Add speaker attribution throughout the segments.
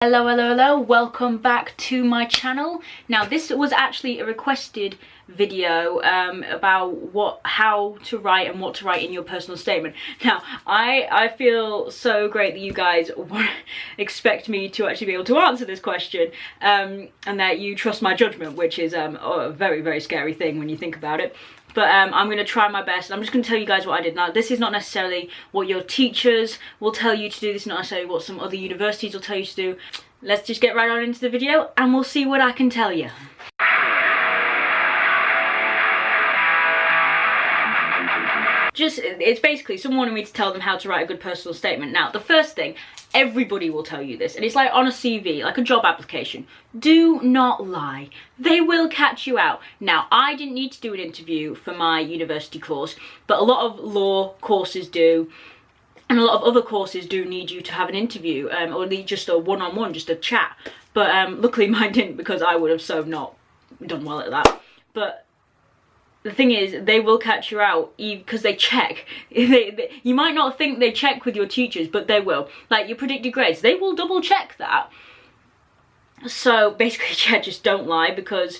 Speaker 1: Hello, welcome back to my channel. Now this was actually a requested video about how to write and what to write in your personal statement. Now I feel so great that you guys expect me to actually be able to answer this question, and that you trust my judgment, which is a very scary thing when you think about it. But I'm going to try my best. I'm just going to tell you guys what I did. Now, this is not necessarily what your teachers will tell you to do. This is not necessarily what some other universities will tell you to do. Let's just get right on into the video and we'll see what I can tell you. It's basically someone wanting me to tell them how to write a good personal statement. Now, the first thing, everybody will tell you this, and it's like on a CV, like a job application. Do not lie. They will catch you out. Now, I didn't need to do an interview for my university course, but a lot of law courses do, and a lot of other courses do need you to have an interview, or at least just a one-on-one, just a chat. But luckily mine didn't, because I would have so not done well at that. But the thing is, they will catch you out because they check. You might not think they check with your teachers, but they will. Like your predicted grades, they will double check that. So basically, yeah, just don't lie, because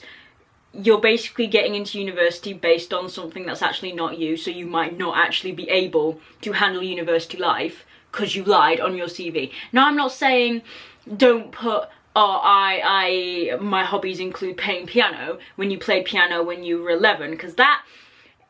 Speaker 1: you're basically getting into university based on something that's actually not you. So you might not actually be able to handle university life because you lied on your CV. Now, I'm not saying don't put, oh, my hobbies include playing piano when you played piano when you were 11, because that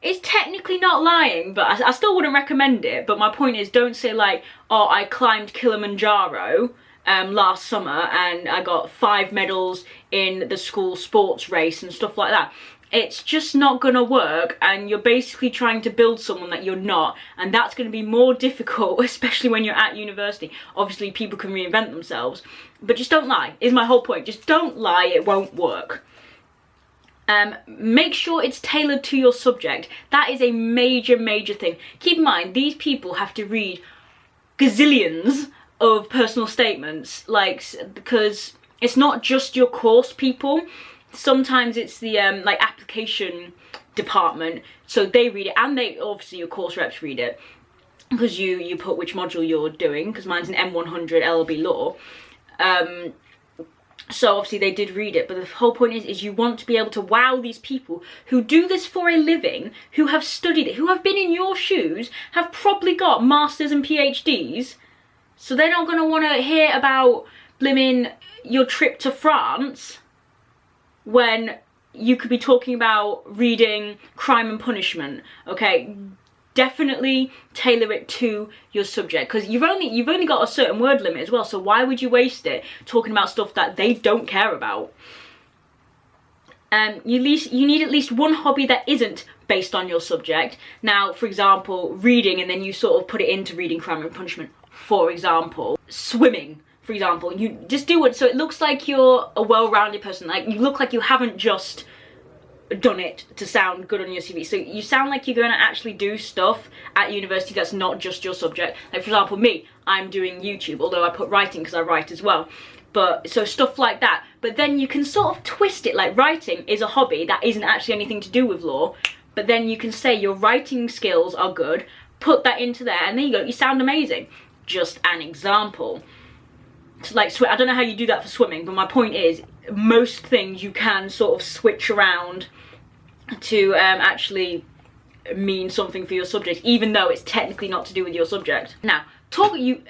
Speaker 1: is technically not lying, but I still wouldn't recommend it. But my point is, don't say like, oh, I climbed Kilimanjaro last summer and I got 5 medals in the school sports race and stuff like that. It's just not gonna work, and you're basically trying to build someone that you're not, and that's gonna be more difficult, especially when you're at university. Obviously people can reinvent themselves, but just don't lie, is my whole point. Just don't lie, it won't work. Make sure it's tailored to your subject. That is a major thing. Keep in mind, these people have to read gazillions of personal statements, like, because it's not just your course people. Sometimes it's the like application department, so they read it, and they obviously your course reps read it, because you put which module you're doing, because mine's an M100 LLB law. So obviously they did read it, but the whole point is you want to be able to wow these people who do this for a living, who have studied it, who have been in your shoes, have probably got masters and PhDs, so they're not going to want to hear about blimmin' your trip to France when you could be talking about reading Crime and Punishment. Okay, definitely tailor it to your subject, because you've only got a certain word limit as well, so why would you waste it talking about stuff that they don't care about? You need at least one hobby that isn't based on your subject. Now, for example, reading, and then you sort of put it into reading Crime and Punishment. For example, swimming. For example, you just do it so it looks like you're a well-rounded person. Like, you look like you haven't just done it to sound good on your CV. So you sound like you're going to actually do stuff at university that's not just your subject. Like, for example, me, I'm doing YouTube, although I put writing because I write as well. But so stuff like that. But then you can sort of twist it, like writing is a hobby that isn't actually anything to do with law. But then you can say your writing skills are good, put that into there, and there you go, you sound amazing. Just an example. Like, I don't know how you do that for swimming, but my point is, most things you can sort of switch around to actually mean something for your subject, even though it's technically not to do with your subject. Now,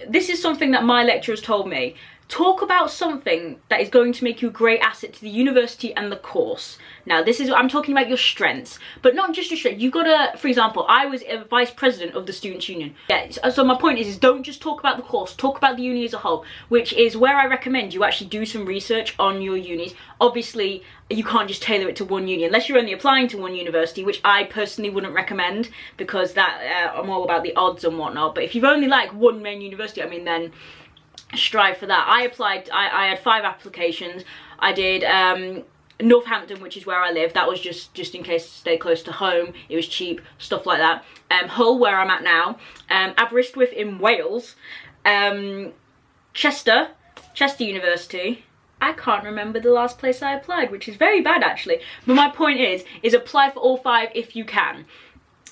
Speaker 1: this is something that my lecturers told me. Talk about something that is going to make you a great asset to the university and the course. Now, I'm talking about your strengths, but not just your strengths. You've got to, for example, I was a vice president of the Students' Union. Yeah, so my point is don't just talk about the course, talk about the uni as a whole, which is where I recommend you actually do some research on your unis. Obviously, you can't just tailor it to one uni, unless you're only applying to one university, which I personally wouldn't recommend, because that I'm all about the odds and whatnot. But if you've only like one main university, I mean, then strive for that. I applied, I had 5 applications. I did Northampton, which is where I live. That was just in case to stay close to home. It was cheap, stuff like that. Hull, where I'm at now. Aberystwyth in Wales. Chester University. I can't remember the last place I applied, which is very bad actually. But my point is apply for all 5 if you can,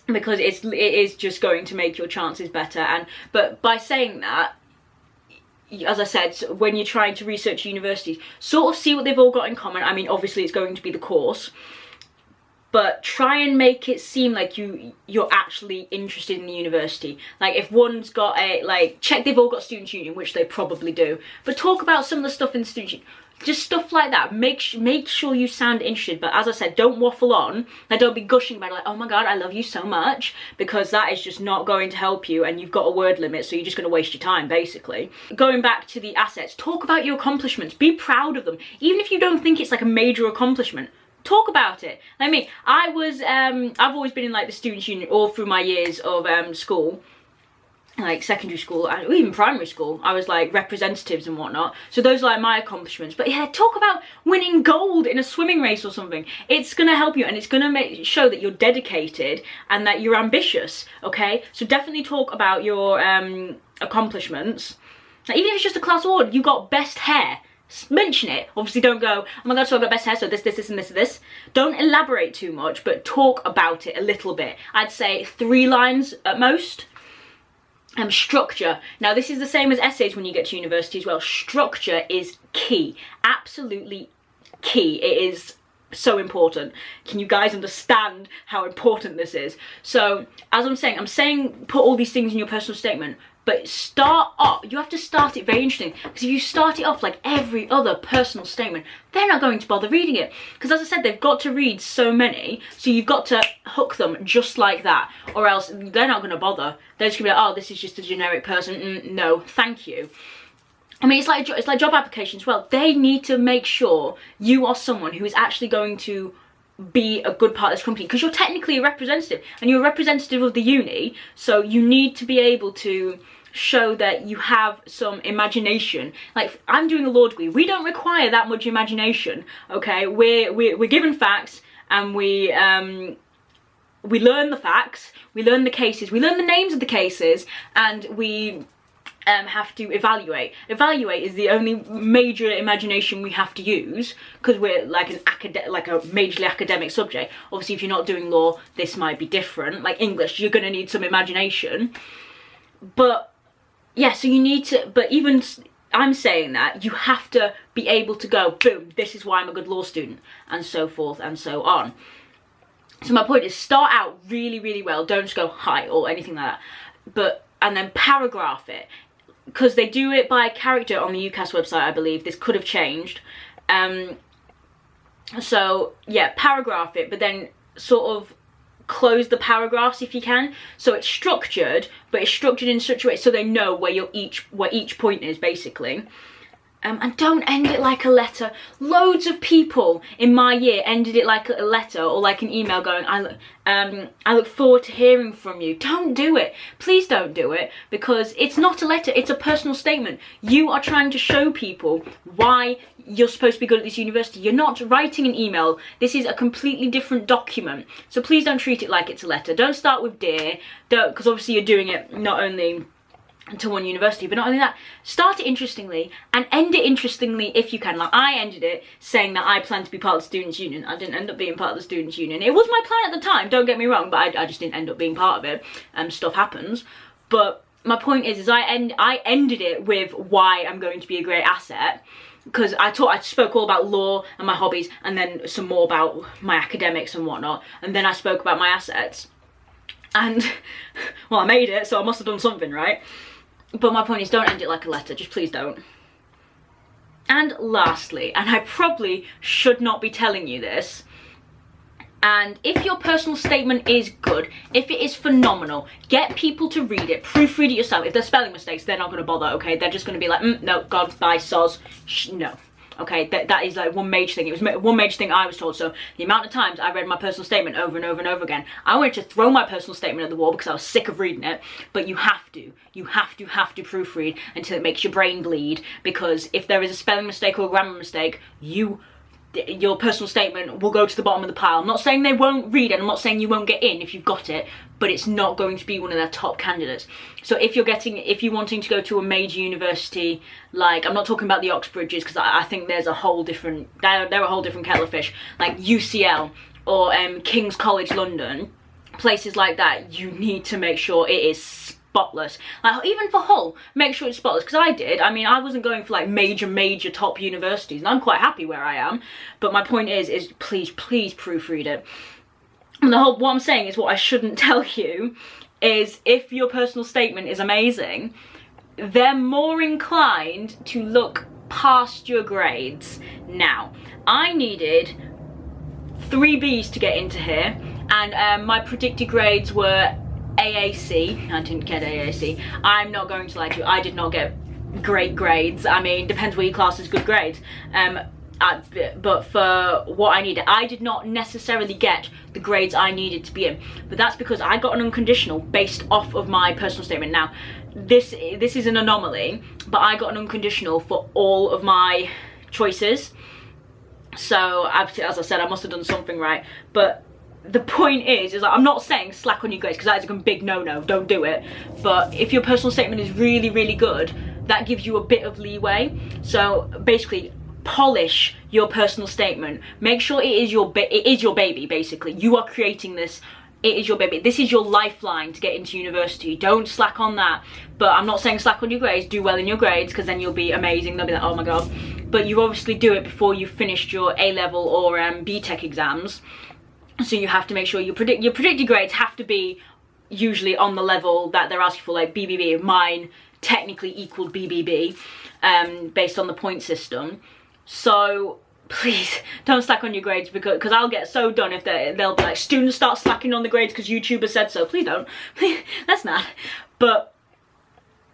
Speaker 1: because it is just going to make your chances better. But by saying that, as I said, when you're trying to research universities, sort of see what they've all got in common. I mean, obviously it's going to be the course, but try and make it seem like you're actually interested in the university. Like if one's got a, like, check they've all got students union, which they probably do, but talk about some of the stuff in the students union. Just stuff like that. Make sure you sound interested, but as I said, don't waffle on. Like, don't be gushing about it, like, oh my god, I love you so much, because that is just not going to help you, and you've got a word limit, so you're just going to waste your time, basically. Going back to the assets, talk about your accomplishments. Be proud of them. Even if you don't think it's like a major accomplishment, talk about it. Like me, I've always been in like the students union all through my years of school. Like secondary school and even primary school, I was like representatives and whatnot, so those are like my accomplishments. But yeah, talk about winning gold in a swimming race or something. It's gonna help you, and it's gonna show that you're dedicated and that you're ambitious. Okay, so definitely talk about your accomplishments. Like, even if it's just a class award, you got best hair, mention it. Obviously don't go, oh my god, so I got best hair, so this and this. Don't elaborate too much, but talk about it a little bit. I'd say 3 lines at most. Structure. Now this is the same as essays when you get to university as well. Structure is key, absolutely key. It is so important. Can you guys understand how important this is? So as I'm saying put all these things in your personal statement, but start off, you have to start it very interesting, because if you start it off like every other personal statement, they're not going to bother reading it, because as I said, they've got to read so many, so you've got to hook them just like that, or else they're not going to bother. They're just going to be like, oh, this is just a generic person. No, thank you. I mean, it's like job applications. Well, they need to make sure you are someone who is actually going to be a good part of this company, because you're technically a representative, and you're a representative of the uni, so you need to be able to show that you have some imagination. Like, I'm doing a law degree, we don't require that much imagination, okay? We're given facts, and we learn the facts, we learn the cases, we learn the names of the cases, and we have to evaluate. Evaluate is the only major imagination we have to use, because we're like a majorly academic subject. Obviously, if you're not doing law, this might be different. Like English, you're going to need some imagination. But yeah, so you need to, but even I'm saying that you have to be able to go, boom, this is why I'm a good law student, and so forth and so on. So my point is, start out really, really well. Don't just go hi or anything like that, and then paragraph it, because they do it by character on the UCAS website, I believe. This could have changed. So yeah, paragraph it, but then sort of close the paragraphs if you can, so it's structured, but it's structured in such a way so they know where each point is, basically. And don't end it like a letter. Loads of people in my year ended it like a letter or like an email going, I look forward to hearing from you. Don't do it. Please don't do it, because it's not a letter, it's a personal statement. You are trying to show people why you're supposed to be good at this university. You're not writing an email. This is a completely different document. So please don't treat it like it's a letter. Don't start with dear, because obviously you're doing it not only to one university, but not only that, start it interestingly and end it interestingly if you can. Like, I ended it saying that I plan to be part of the Students' Union. I didn't end up being part of the Students' Union. It was my plan at the time, don't get me wrong, but I just didn't end up being part of it. Stuff happens. But my point is I ended it with why I'm going to be a great asset, because I spoke all about law and my hobbies, and then some more about my academics and whatnot, and then I spoke about my assets. And, well, I made it, so I must have done something, right? But my point is, don't end it like a letter, just please don't. And lastly, and I probably should not be telling you this, and if your personal statement is good, if it is phenomenal, get people to read it, proofread it yourself. If there's spelling mistakes, they're not going to bother, okay? They're just going to be like, no, God, bye, soz, no. Okay, that is like one major thing. It was one major thing I was told. So the amount of times I read my personal statement over and over and over again, I wanted to throw my personal statement at the wall because I was sick of reading it. But you have to proofread until it makes your brain bleed, because if there is a spelling mistake or a grammar mistake, your personal statement will go to the bottom of the pile. I'm not saying they won't read it, I'm not saying you won't get in if you've got it, but it's not going to be one of their top candidates. So if you're wanting to go to a major university, like, I'm not talking about the Oxbridges, because I think there's a whole different, they're a whole different kettle of fish, like UCL or King's College London, places like that, you need to make sure it is spotless. Like, even for Hull, make sure it's spotless, because I did. I mean, I wasn't going for like major top universities, and I'm quite happy where I am, but my point is please proofread it. And what I'm saying is, what I shouldn't tell you is, if your personal statement is amazing, they're more inclined to look past your grades. Now, I needed 3 Bs to get into here, and my predicted grades were AAC. I didn't get AAC. I'm not going to lie to you, I did not get great grades. I mean, depends where you class as good grades. But for what I needed, I did not necessarily get the grades I needed to be in, but that's because I got an unconditional based off of my personal statement. Now, this is an anomaly, but I got an unconditional for all of my choices, so as I said, I must have done something right. But the point is like, I'm not saying slack on your grades, because that is a big no-no, don't do it. But if your personal statement is really good, that gives you a bit of leeway. So basically, polish your personal statement. Make sure it is your baby, basically. You are creating this. It is your baby. This is your lifeline to get into university. Don't slack on that. But I'm not saying slack on your grades. Do well in your grades, because then you'll be amazing. They'll be like, oh my god. But you obviously do it before you've finished your A-level or B-Tech exams. So you have to make sure your predicted grades have to be usually on the level that they're asking for, like BBB. Mine technically equaled BBB, based on the point system. So please don't slack on your grades, because I'll get so done if they'll be like, students start slacking on the grades because YouTubers said so. Please don't. Please, that's not. But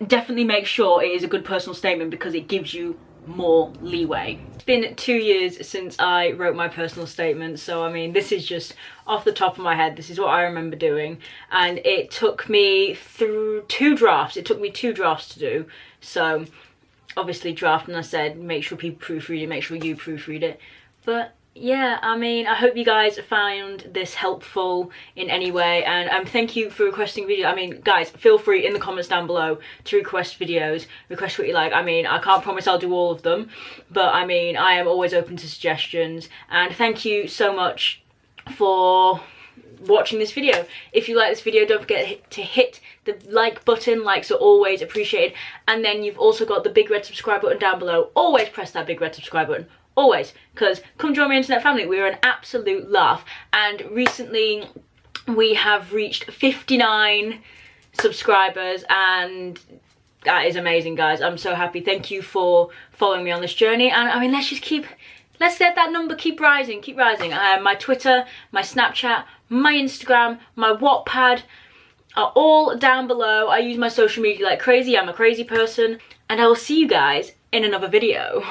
Speaker 1: definitely make sure it is a good personal statement, because it gives you more leeway. It's been 2 years since I wrote my personal statement, so I mean, this is just off the top of my head. This is what I remember doing, and it took me through 2 drafts. It took me 2 drafts to do. So obviously draft, and I said make sure people proofread it, make sure you proofread it. But yeah, I mean, I hope you guys found this helpful in any way, and thank you for requesting videos. I mean, guys, feel free in the comments down below to request videos, request what you like. I mean, I can't promise I'll do all of them, but I mean, I am always open to suggestions. And thank you so much for watching this video. If you like this video, don't forget to hit the like button. Likes are always appreciated. And then you've also got the big red subscribe button down below. Always press that big red subscribe button. Always, because come join my internet family. We're an absolute laugh, and recently we have reached 59 subscribers, and that is amazing, guys. I'm so happy. Thank you for following me on this journey, and I mean, let's let that number keep rising, my Twitter, my Snapchat, my Instagram, my Wattpad are all down below. I use my social media like crazy. I'm a crazy person, and I will see you guys in another video.